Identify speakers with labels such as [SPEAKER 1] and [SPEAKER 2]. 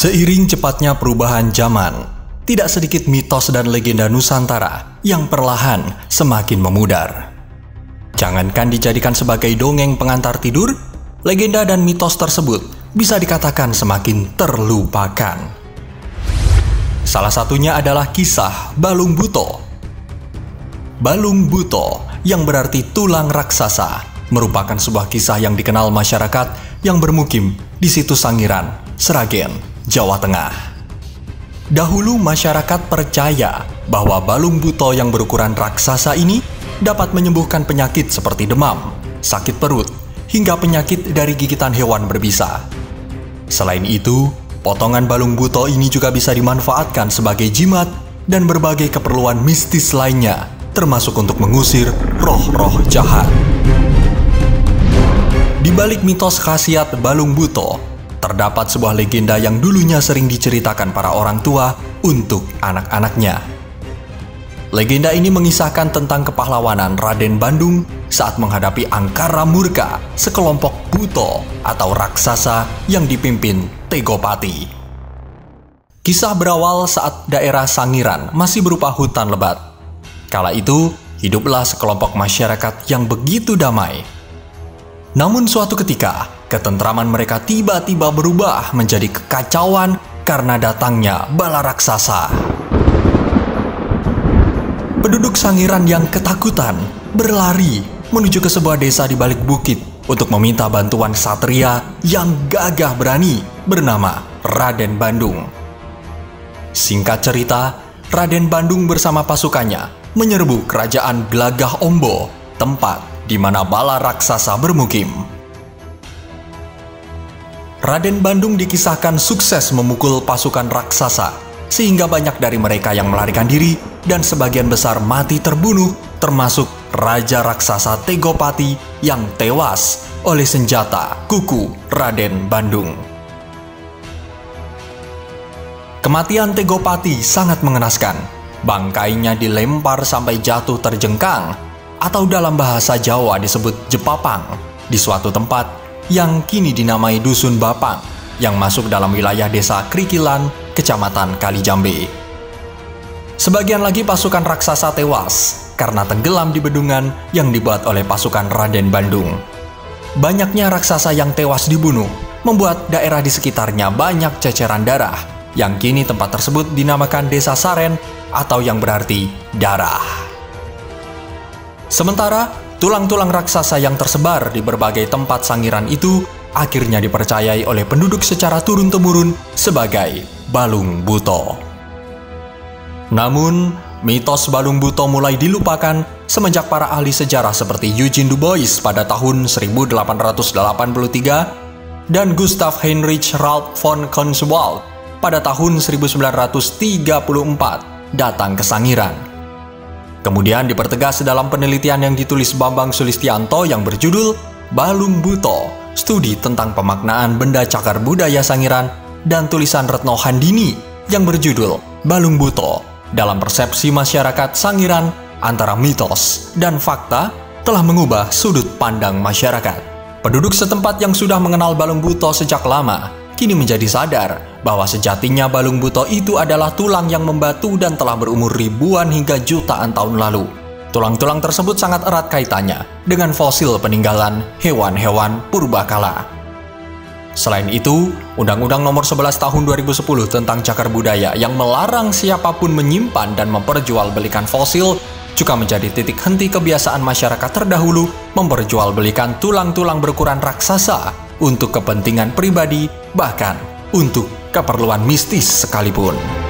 [SPEAKER 1] Seiring cepatnya perubahan zaman, tidak sedikit mitos dan legenda Nusantara yang perlahan semakin memudar. Jangankan dijadikan sebagai dongeng pengantar tidur, legenda dan mitos tersebut bisa dikatakan semakin terlupakan. Salah satunya adalah kisah Balung Buto. Balung Buto yang berarti tulang raksasa merupakan sebuah kisah yang dikenal masyarakat yang bermukim di situs Sangiran, Sragen, Jawa Tengah. Dahulu masyarakat percaya bahwa Balung Buto yang berukuran raksasa ini dapat menyembuhkan penyakit seperti demam, sakit perut, hingga penyakit dari gigitan hewan berbisa. Selain itu, potongan Balung Buto ini juga bisa dimanfaatkan sebagai jimat dan berbagai keperluan mistis lainnya, termasuk untuk mengusir roh-roh jahat. Di balik mitos khasiat Balung Buto, terdapat sebuah legenda yang dulunya sering diceritakan para orang tua untuk anak-anaknya. Legenda ini mengisahkan tentang kepahlawanan Raden Bandung saat menghadapi angkara murka sekelompok buto atau raksasa yang dipimpin Tegopati. Kisah berawal saat daerah Sangiran masih berupa hutan lebat. Kala itu, hiduplah sekelompok masyarakat yang begitu damai. Namun suatu ketika, ketentraman mereka tiba-tiba berubah menjadi kekacauan karena datangnya bala raksasa. Penduduk Sangiran yang ketakutan berlari menuju ke sebuah desa di balik bukit untuk meminta bantuan satria yang gagah berani bernama Raden Bandung. Singkat cerita, Raden Bandung bersama pasukannya menyerbu kerajaan Glagah Ombo, tempat di mana bala raksasa bermukim. Raden Bandung dikisahkan sukses memukul pasukan raksasa, sehingga banyak dari mereka yang melarikan diri dan sebagian besar mati terbunuh, termasuk Raja Raksasa Tegopati yang tewas oleh senjata kuku Raden Bandung. Kematian Tegopati sangat mengenaskan. Bangkainya dilempar sampai jatuh terjengkang, atau dalam bahasa Jawa disebut jepapang, di suatu tempat yang kini dinamai Dusun Bapang, yang masuk dalam wilayah desa Krikilan, Kecamatan Kalijambe. Sebagian lagi pasukan raksasa tewas karena tenggelam di bendungan yang dibuat oleh pasukan Raden Bandung. Banyaknya raksasa yang tewas dibunuh membuat daerah di sekitarnya banyak ceceran darah, yang kini tempat tersebut dinamakan Desa Saren atau yang berarti darah. Sementara, tulang-tulang raksasa yang tersebar di berbagai tempat Sangiran itu akhirnya dipercayai oleh penduduk secara turun-temurun sebagai Balung Buto. Namun, mitos Balung Buto mulai dilupakan semenjak para ahli sejarah seperti Eugene Du Bois pada tahun 1883 dan Gustav Heinrich Ralph von Kongswald pada tahun 1934 datang ke Sangiran. Kemudian dipertegas dalam penelitian yang ditulis Bambang Sulistianto yang berjudul Balung Buto, Studi tentang Pemaknaan Benda Cagar Budaya Sangiran, dan tulisan Retno Handini yang berjudul Balung Buto dalam Persepsi Masyarakat Sangiran Antara Mitos dan Fakta telah mengubah sudut pandang masyarakat. Penduduk setempat yang sudah mengenal Balung Buto sejak lama kini menjadi sadar bahwa sejatinya Balung Buto itu adalah tulang yang membatu dan telah berumur ribuan hingga jutaan tahun lalu. Tulang-tulang tersebut sangat erat kaitannya dengan fosil peninggalan hewan-hewan purbakala. Selain itu, Undang-Undang Nomor 11 Tahun 2010 tentang Cagar Budaya yang melarang siapapun menyimpan dan memperjualbelikan fosil juga menjadi titik henti kebiasaan masyarakat terdahulu memperjualbelikan tulang-tulang berukuran raksasa untuk kepentingan pribadi, bahkan untuk keperluan mistis sekalipun.